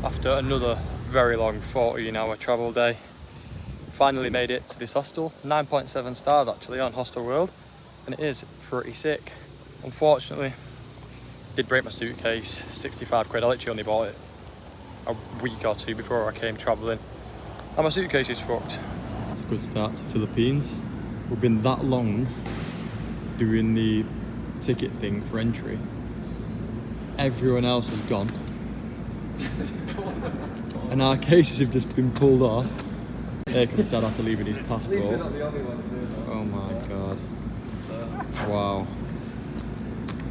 After another very long 14-hour travel day, finally made it to this hostel. 9.7 stars actually on Hostelworld, and it is pretty sick. Unfortunately, did break my suitcase, 65 quid. I literally only bought it a week or two before I came travelling, and my suitcase is fucked. It's a good start to Philippines. We've been that long doing the ticket thing for entry. Everyone else has gone. And our cases have just been pulled off. Here comes Dad after leaving his passport. Oh my god. Wow.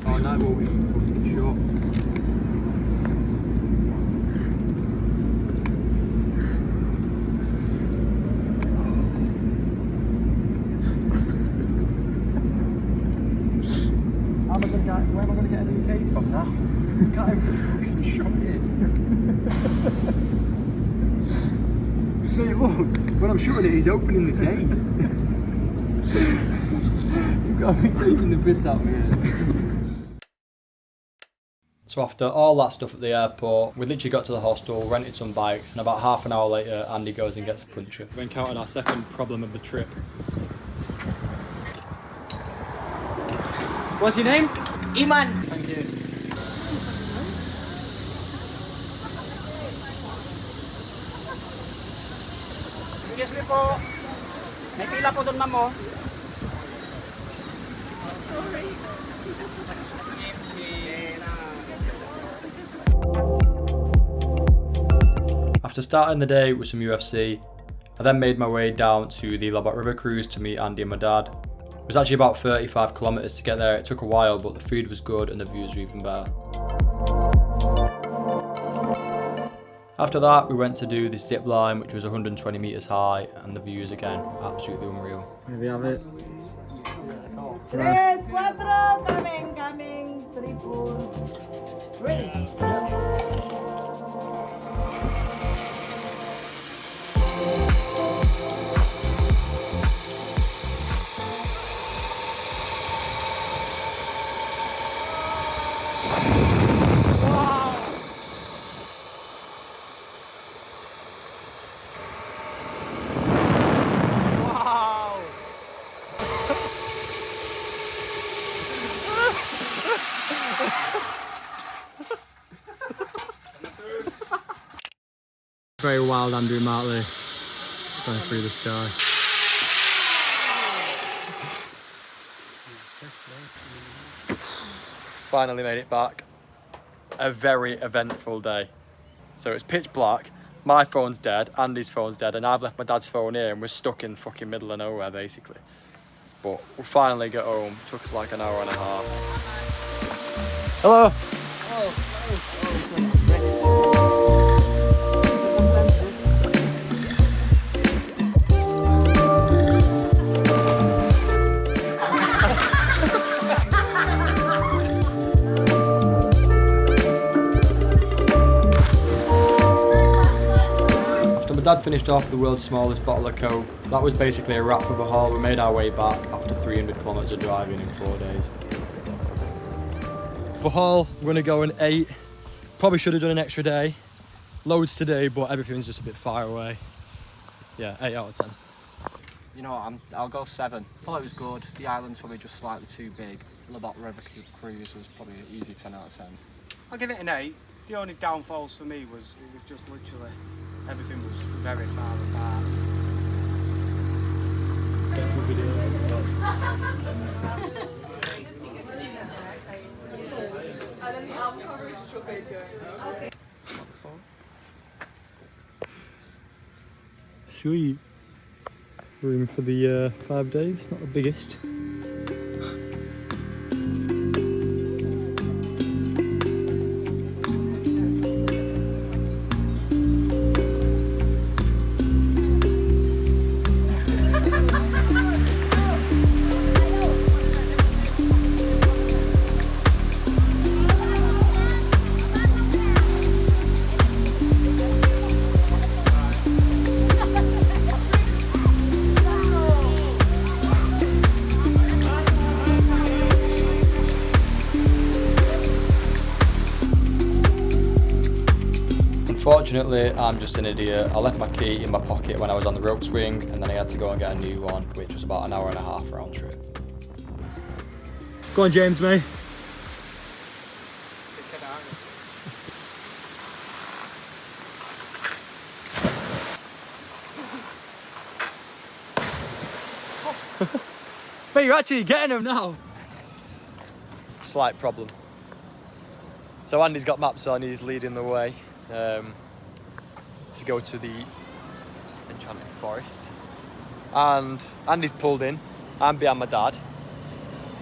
Oh, night walk was fucking short. Where am I going to get a new case from now? Can't even fucking shot it. Mate, look, when I'm shooting it, he's opening the gate. You've got to be taking the piss out of me. So after all that stuff at the airport, we literally got to the hostel, rented some bikes, and about half an hour later, Andy goes and gets a puncher. We encountered our second problem of the trip. What's your name? Iman. Thank you. Excuse me po. May pila po doon, ma'am mo. After starting the day with some UFC, I then made my way down to the Labat River cruise to meet Andy and my dad. It was actually about 35 kilometers to get there. It took a while, but the food was good and the views were even better. After that, we went to do the zip line, which was 120 meters high, and the views again, absolutely unreal. Here we have it. 3, 4, coming, 3, 4. Ready? Very wild Andrew Martley going through the sky. Finally made it back. A very eventful day. So it's pitch black, my phone's dead, Andy's phone's dead, and I've left my dad's phone here and we're stuck in fucking middle of nowhere basically. But we finally got home, took us like an hour and a half. Hello! Dad finished off the world's smallest bottle of Coke. That was basically a wrap for Bohol. We made our way back after 300 kilometers of driving in 4 days. Bohol, we're gonna go and 8. Probably should have done an extra day. Loads today, but everything's just a bit far away. Yeah, 8 out of 10. You know what, I'll go 7. I thought it was good. The island's probably just slightly too big. Labat River cruise was probably an easy 10 out of 10. I'll give it an 8. The only downfalls for me was it was just literally everything was very far apart. Sweet. Room for the 5 days, not the biggest. Unfortunately, I'm just an idiot. I left my key in my pocket when I was on the rope swing, and then I had to go and get a new one, which was about an hour and a half round trip. Go on, James, mate. But you're actually getting him now. Slight problem. So Andy's got maps on, he's leading the way to go to the Enchanted Forest. And Andy's pulled in, I'm behind my dad.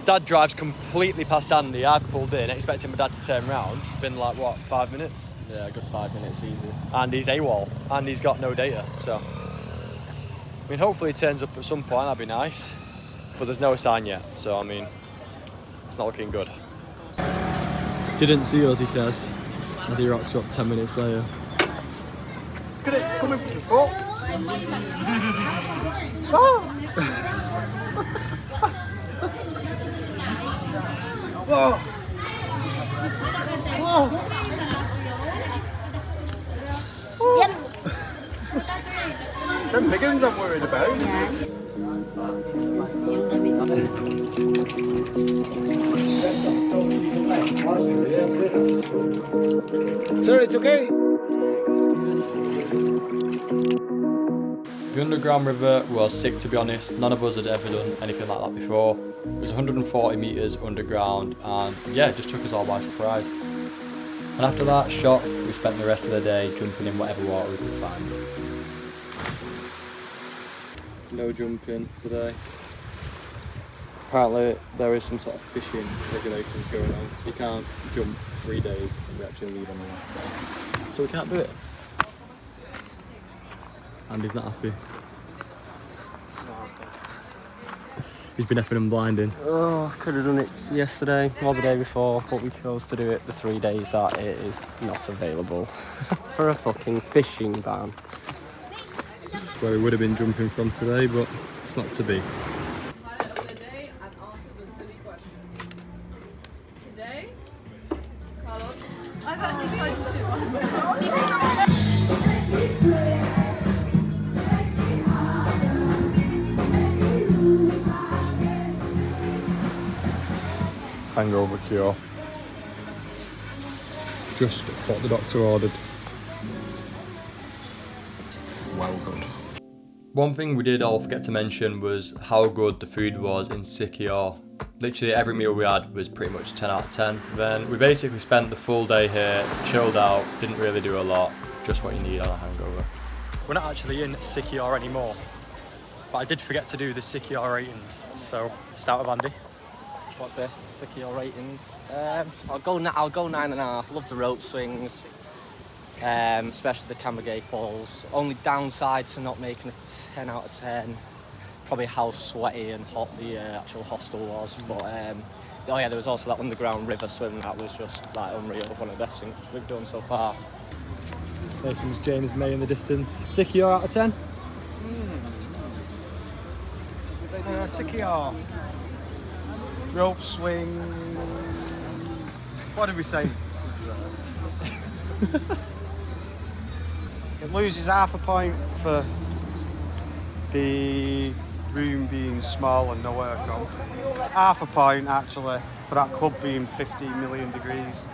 Dad drives completely past Andy, I've pulled in, expecting my dad to turn round. It's been like, what, 5 minutes? Yeah, a good 5 minutes, easy. And he's AWOL, and he's got no data, so. I mean, hopefully he turns up at some point, that'd be nice. But there's no sign yet, so I mean, it's not looking good. Didn't see us, he says, as he rocks up 10 minutes later. Look at it, coming from the front. Oh! Whoa! Whoa! Some big ones I'm worried about. Sir, it's okay. The underground river was sick, to be honest. None of us had ever done anything like that before. It was 140 metres underground, and yeah, it just took us all by surprise. And after that shock, we spent the rest of the day jumping in whatever water we could find. No jumping today. Apparently there is some sort of fishing regulations going on, so you can't jump 3 days and we actually leave on the last day. So we can't do it. Andy's not happy. He's been effing and blinding. Oh, I could have done it yesterday or the day before, but we chose to do it the 3 days that it is not available for a fucking fishing ban. Where we would have been jumping from today, but it's not to be. Today, Carlos, I've actually tried to shoot myself. Hangover cure. Just what the doctor ordered. Well good. One thing we did all forget to mention was how good the food was in Siquijor. Literally every meal we had was pretty much 10 out of 10. Then we basically spent the full day here, chilled out, didn't really do a lot, just what you need on a hangover. We're not actually in Siquijor anymore, but I did forget to do the Siquijor ratings, so start with Andy. What's this? Siquijor ratings. I'll go 9.5. Love the rope swings, especially the Camagay Falls. Only downside to not making a 10 out of 10. Probably how sweaty and hot the actual hostel was. But oh yeah, there was also that underground river swim that was just like unreal. One of the best things we've done so far. There comes James May in the distance. Siquijor out of 10? Siquijor. Rope swing. What did we say? It loses half a point for the room being small and no aircon. Half a point actually for that club being 50 million degrees.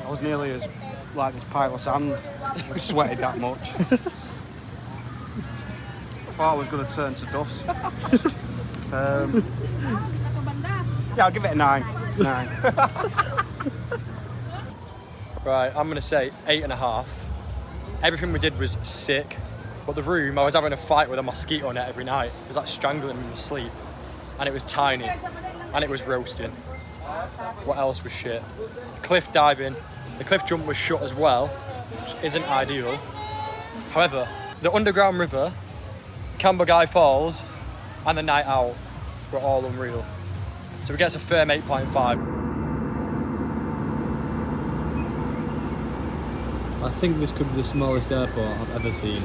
I was nearly as like this pile of sand. I sweated that much. I thought I was going to turn to dust. Yeah, I'll give it a 9. 9. Right, I'm going to say 8.5. Everything we did was sick, but the room, I was having a fight with a mosquito net every night. It was like strangling me in sleep, and it was tiny, and it was roasting. What else was shit? Cliff diving. The cliff jump was shut as well, which isn't ideal. However, the underground river, Camagay Falls, and the night out were all unreal. So we get a firm 8.5. I think this could be the smallest airport I've ever seen.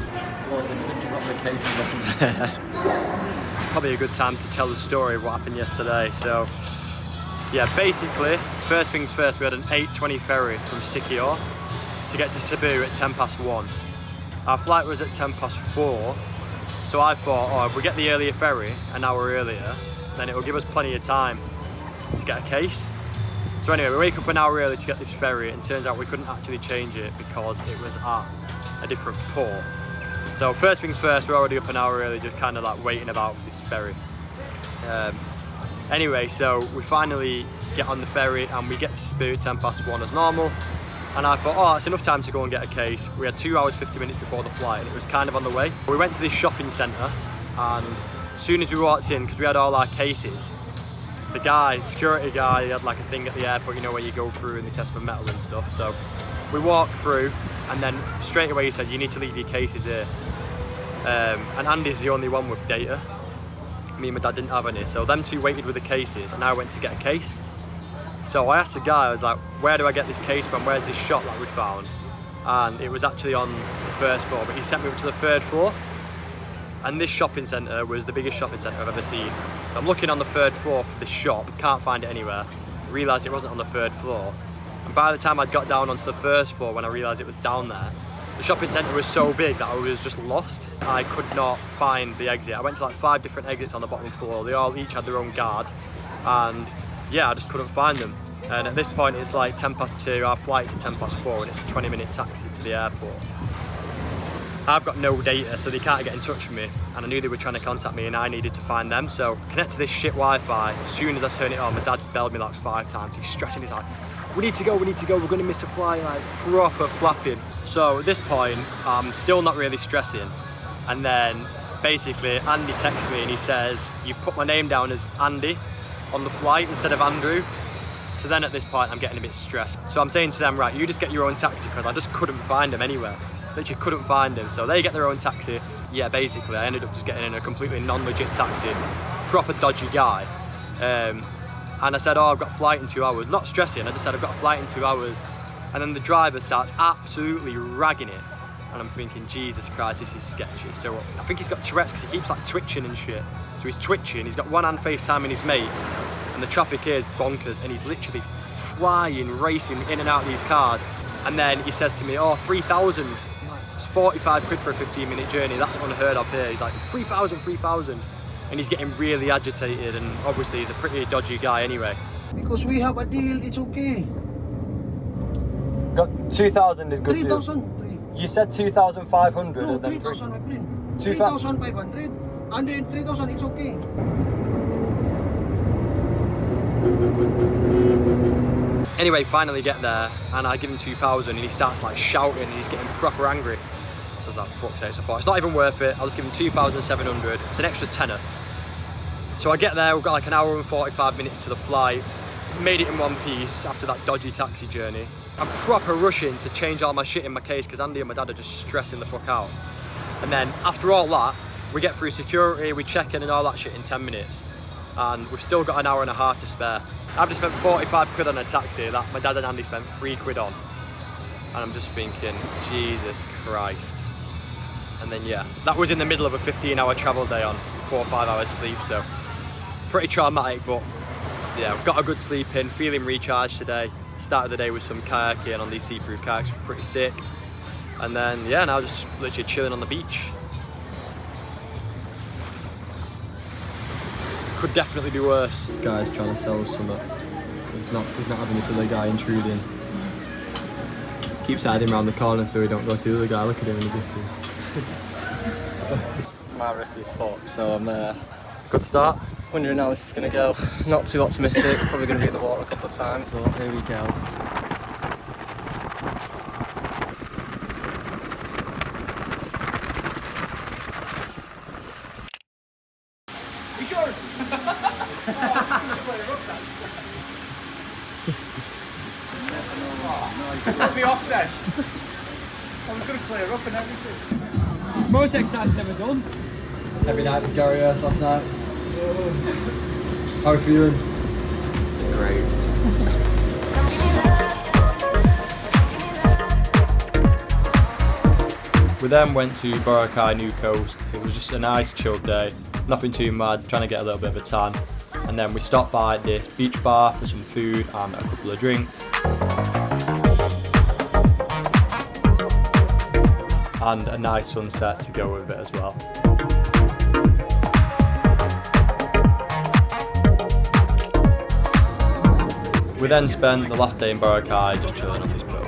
It's probably a good time to tell the story of what happened yesterday. So, yeah, basically, first things first, we had an 8:20 ferry from Siquijor. to get to Cebu at 1:10. Our flight was at 4:10, so I thought, oh, if we get the earlier ferry an hour earlier, then it will give us plenty of time to get a case. So anyway, we wake up an hour early to get this ferry, and turns out we couldn't actually change it because it was at a different port. So first things first, we're already up an hour early, just kind of like waiting about for this ferry. Anyway, so we finally get on the ferry and we get to Cebu at 1:10 as normal. And I thought, oh, that's enough time to go and get a case. We had 2 hours 50 minutes before the flight, and it was kind of on the way. We went to this shopping centre, and as soon as we walked in, because we had all our cases, the guy, security guy, he had like a thing at the airport, you know, where you go through and they test for metal and stuff. So we walked through, and then straight away he said, you need to leave your cases here. And Andy's the only one with data. Me and my dad didn't have any, so them two waited with the cases, and I went to get a case. So I asked the guy, I was like, where do I get this case from? Where's this shop that we found? And it was actually on the first floor, but he sent me up to the 3rd floor. And this shopping centre was the biggest shopping centre I've ever seen. So I'm looking on the 3rd floor for this shop, can't find it anywhere. Realised it wasn't on the 3rd floor. And by the time I'd got down onto the 1st floor, when I realised it was down there, the shopping centre was so big that I was just lost. I could not find the exit. I went to like 5 different exits on the bottom floor. They all each had their own guard. And yeah, I just couldn't find them. And at this point it's like 2:10, our flight's at 4:10, and it's a 20-minute taxi to the airport. I've got no data, so they can't get in touch with me, and I knew they were trying to contact me and I needed to find them. So connect to this shit Wi-Fi. As soon as I turn it on, my dad's belled me like 5 times. He's stressing, he's like, we need to go, we're gonna miss a flight, like proper flapping. So at this point, I'm still not really stressing. And then basically Andy texts me and he says, you've put my name down as Andy on the flight instead of Andrew. So then at this point I'm getting a bit stressed. So I'm saying to them, right, you just get your own taxi, because I just couldn't find him anywhere. Literally couldn't find him. So they get their own taxi. Yeah, basically I ended up just getting in a completely non-legit taxi, proper dodgy guy. And I said, oh, I've got a flight in 2 hours. Not stressing, I just said I've got a flight in 2 hours. And then the driver starts absolutely ragging it. And I'm thinking, Jesus Christ, this is sketchy. So I think he's got Tourette's because he keeps like twitching and shit. So he's twitching, he's got one hand FaceTiming his mate, and the traffic here is bonkers, and he's literally flying, racing in and out of these cars. And then he says to me, oh, 3,000. It's 45 quid for a 15-minute journey. That's unheard of here. He's like, 3,000, 3,000. And he's getting really agitated, and obviously he's a pretty dodgy guy anyway. Because we have a deal, it's okay. Got 2,000 is good. 3,000. You said 2,500. No, and then 3,000, my friend. 2,000. 3,500. And then 3,000, it's okay. Anyway, finally get there, and I give him 2,000, and he starts like shouting, and he's getting proper angry. So I was like, fuck's sake, so I thought, it's not even worth it. I'll just give him 2,700. It's an extra tenner. So I get there, we've got like an hour and 45 minutes to the flight. Made it in one piece after that dodgy taxi journey. I'm proper rushing to change all my shit in my case because Andy and my dad are just stressing the fuck out. And then after all that, we get through security, we check in and all that shit in 10 minutes. And we've still got an hour and a half to spare. I've just spent 45 quid on a taxi that my dad and Andy spent 3 quid on. And I'm just thinking, Jesus Christ. And then yeah, that was in the middle of a 15-hour travel day on 4 or 5 hours sleep, so pretty traumatic, but yeah, got a good sleep in, feeling recharged today. Started the day with some kayaking on these see-through kayaks, which were pretty sick. And then yeah, now just literally chilling on the beach. Could definitely be worse. This guy's trying to sell us something. He's not having this other guy intruding. Keeps hiding around the corner so we don't go to the other guy. Look at him in the distance. My wrist is fucked, so I'm Good start. wondering how this is going to go. Not too optimistic, probably going to be in the water a couple of times, so here we go. You sure? Let me off then. I was going to clear up and everything. Most exciting ever done. Every night with Gary Hurst last night. How are you feeling? Great. We then went to Boracay, New Coast. It was just a nice chilled day, nothing too mad, trying to get a little bit of a tan. And then we stopped by this beach bar for some food and a couple of drinks. and a nice sunset to go with it as well. We then spent the last day in Boracay just chilling on this boat.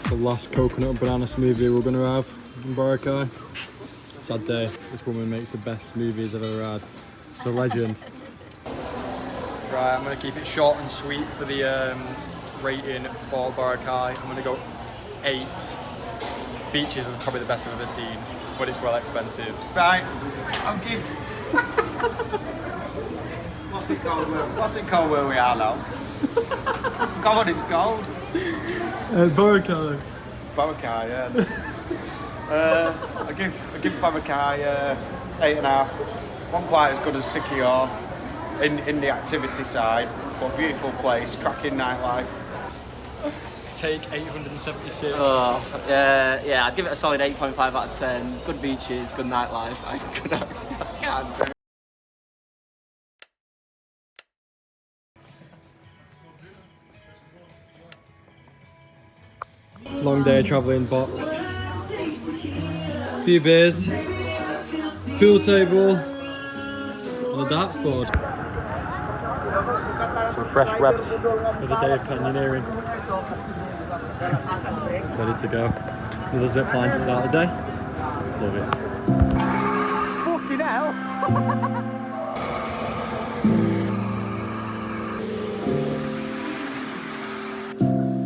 The last coconut and banana smoothie we're going to have in Boracay. Sad day. This woman makes the best smoothies I've ever had. She's a legend. Right, I'm going to keep it short and sweet for the rating for Boracay. I'm going to go 8. Beaches are probably the best I've ever seen, but it's well expensive. Right, I'll give. What's it called where we are now? I forgot what it's called. Boracay. Boracay, yeah. I give Boracay 8.5. One quite as good as Sikihor in the activity side, but beautiful place, cracking nightlife. Take 876. Yeah, I'd give it a solid 8.5 out of 10. Good beaches, good nightlife, and good access. I can't do it. Long day travelling, boxed. Few beers, pool table, and a darts board. Some fresh webs for the day of canyoneering. Ready to go. Another zip line to start the day. Love it. Fucking hell!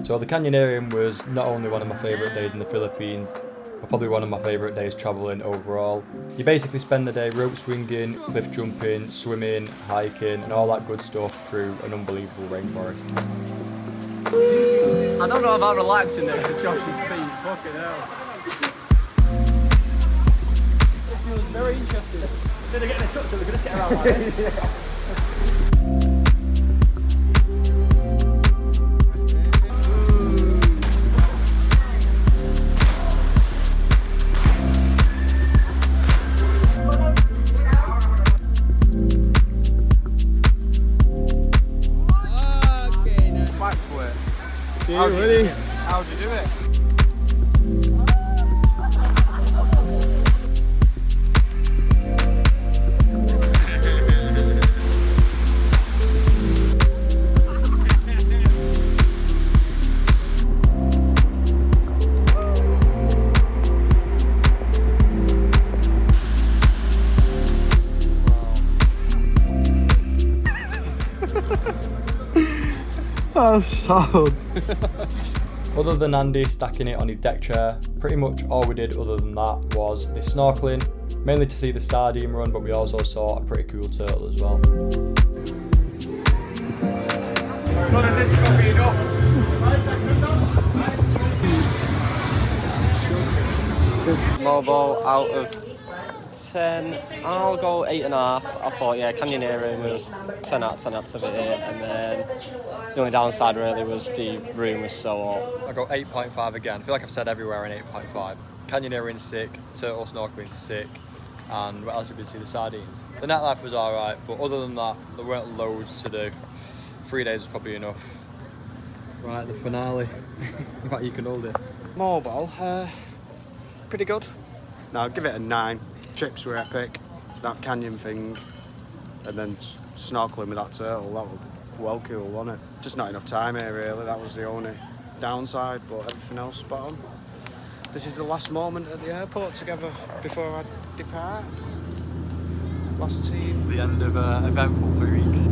So the canyoneering was not only one of my favourite days in the Philippines, but probably one of my favourite days travelling overall. You basically spend the day rope swinging, cliff jumping, swimming, hiking and all that good stuff through an unbelievable rainforest. I don't know about relaxing next to Josh's feet. Fucking hell. This feels very interesting. Instead of getting a truck, so we can just get around like this. How'd you do it? That's sad. Other than Andy stacking it on his deck chair, pretty much all we did other than that was the snorkeling, mainly to see the Sardine run, but we also saw a pretty cool turtle as well. None of this is going to be enough. Mobile out of 10, I'll go 8.5. I thought, yeah, canyoneering was 10 out of 10 activity, and then the only downside really was the room was so hot. I got 8.5 again. I feel like I've said everywhere an 8.5. Canyoneering's sick, turtle snorkeling's sick, and what else did we see? The sardines. The nightlife was alright, but other than that, there weren't loads to do. 3 days was probably enough. Right, the finale. In fact, you can hold it. Mobile, pretty good. No, I'll give it a 9. Trips were epic. That canyon thing, and then snorkeling with that turtle, that was well cool, wasn't it? Just not enough time here really, that was the only downside, but everything else spot on. This is the last moment at the airport together before I depart. Last scene. The end of an eventful 3 weeks.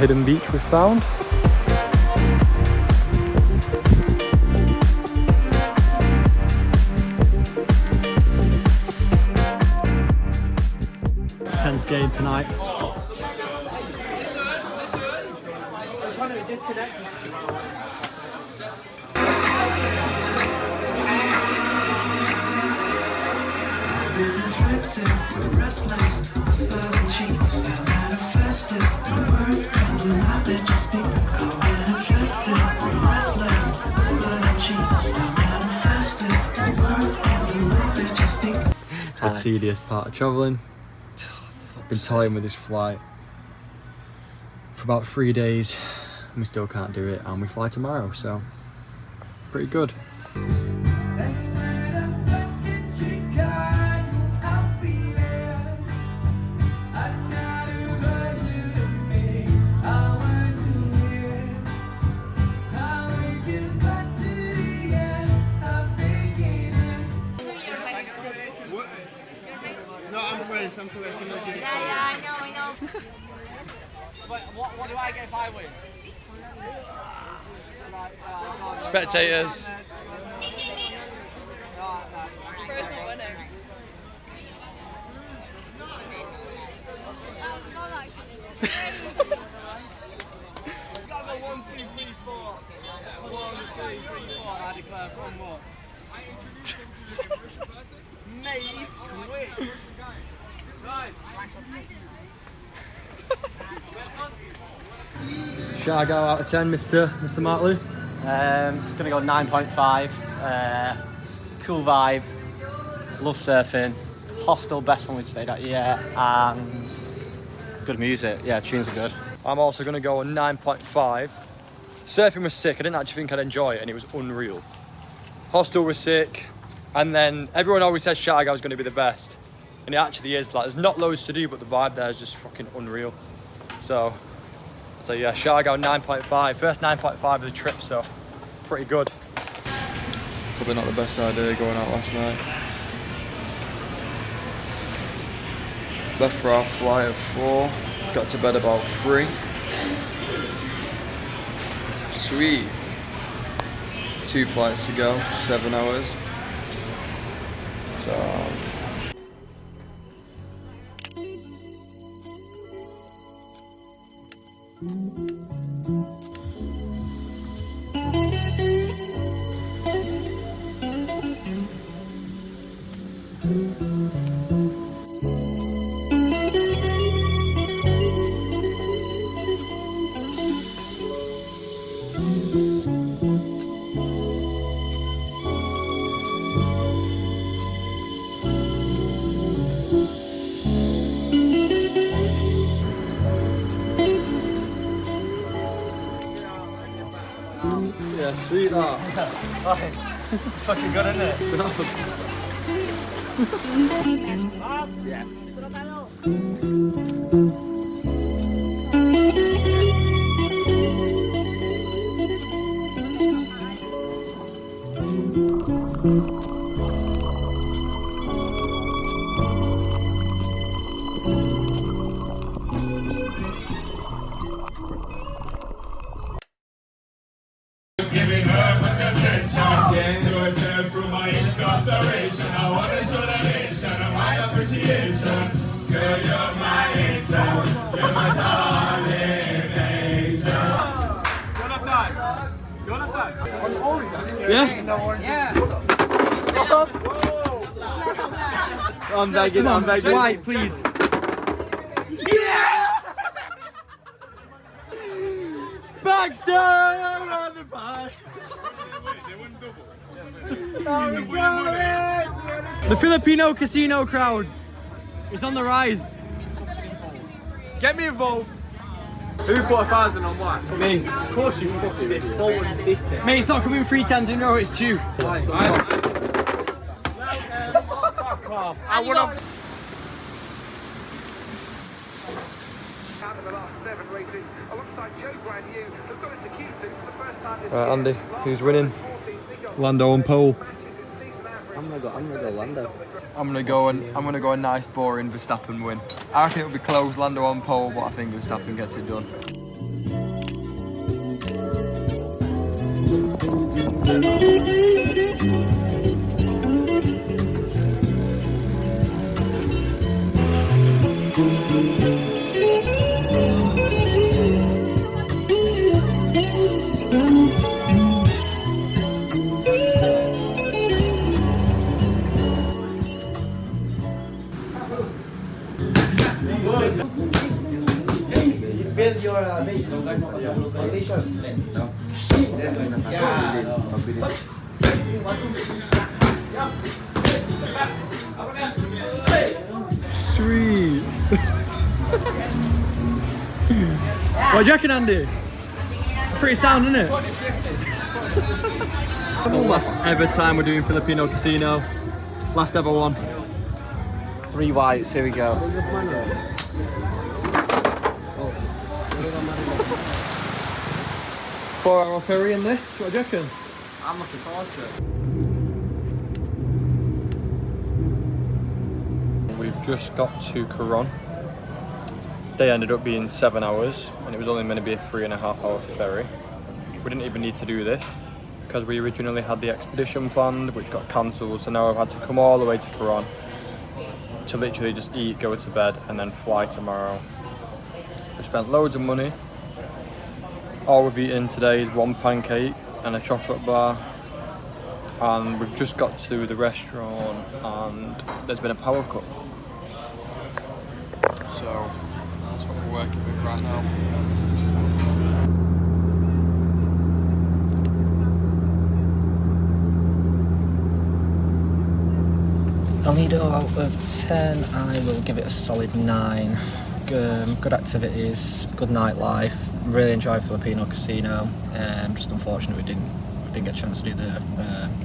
Hidden beach we found. Tense game tonight. disconnected. The tedious part of travelling. I've been toying with this flight for about 3 days and we still can't do it, and we fly tomorrow, so pretty good. No, I'm French. I'm too late. Yeah, I know. But what do I get if I win? Spectators. Bro's not winning. Not actually. You gotta go 1, 2, 3, 4. 1, 2, 3, 4. I declare from what? Mate, quick. Right. Shargo out of 10, Mr. Martley. Gonna go 9.5. Cool vibe. Love surfing. Hostel, best one we've stayed at yet. And good music. Yeah, tunes are good. I'm also going to go a 9.5. Surfing was sick. I didn't actually think I'd enjoy it, and it was unreal. Hostel was sick, and then everyone always says Shargo is going to be the best, and it actually is. Like, there's not loads to do, but the vibe there is just fucking unreal. So yeah, Shargo 9.5. First 9.5 of the trip, so pretty good. Probably not the best idea going out last night. Left for our flight at 4. Got to bed about 3. Sweet. 2 flights to go, 7 hours. Sound. Yeah, sweet that. It's fucking good, isn't it? Giving her much attention to a turn through my incarceration. I want to show the nation of my appreciation. Girl, you're my angel. You're my darling angel. Yeah? I'm begging, I'm begging. White, please. Yeah! Baxter on the back. The Filipino casino crowd is on the rise. Get me involved. Who put 1,000 on what? Me. Of course you fucking did. Mate, it's not coming 3 times in a row, it's due. I want to. Andy, who's winning? Lando on pole. I'm gonna go Lando. I'm gonna go a nice boring Verstappen win. I reckon it'll be close, Lando on pole, but I think Verstappen gets it done. Sweet. What do you reckon, Andy? Pretty sound, isn't it? The last ever time we're doing Filipino casino. Last ever one. 3 whites, here we go. 4-hour ferry in this, what do you reckon? I'm looking forward to it. We've just got to Coron. They ended up being 7 hours and it was only meant to be a 3.5-hour ferry. We didn't even need to do this because we originally had the expedition planned, which got cancelled, so now I've had to come all the way to Coron to literally just eat, go to bed and then fly tomorrow. We spent loads of money. All we've eaten today is 1 pancake and a chocolate bar, and we've just got to the restaurant and there's been a power cut. So that's what we're working with right now. El Nido out of 10, I will give it a solid 9. Good activities, good nightlife. Really enjoyed Filipino Casino. Just unfortunate we didn't get a chance to do the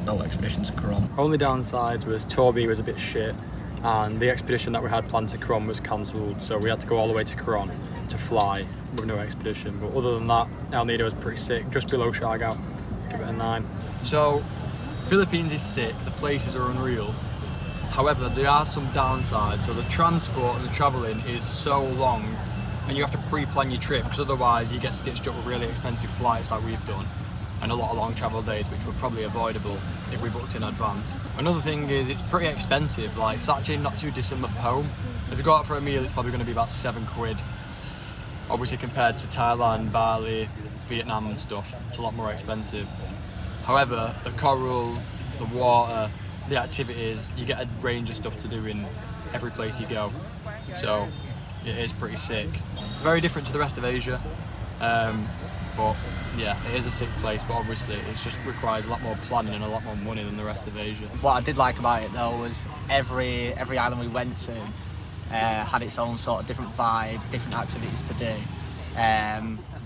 boat expedition to Coron. Only downside was Toby was a bit shit and the expedition that we had planned to Coron was cancelled, so we had to go all the way to Coron to fly with no expedition. But other than that, El Nido was pretty sick, just below Siargao. Give it a 9. So Philippines is sick, the places are unreal. However, there are some downsides. So the transport and the travelling is so long and you have to pre-plan your trip because otherwise you get stitched up with really expensive flights like we've done and a lot of long travel days which were probably avoidable if we booked in advance. Another thing is it's pretty expensive, like it's actually not too dissimilar from home. If you go out for a meal it's probably going to be about £7. Obviously compared to Thailand, Bali, Vietnam and stuff, it's a lot more expensive. However, the coral, the water, the activities, you get a range of stuff to do in every place you go. So it is pretty sick. Very different to the rest of Asia. But yeah, it is a sick place, but obviously it just requires a lot more planning and a lot more money than the rest of Asia. What I did like about it though was every island we went to had its own sort of different vibe, different activities to do.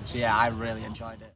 So yeah, I really enjoyed it.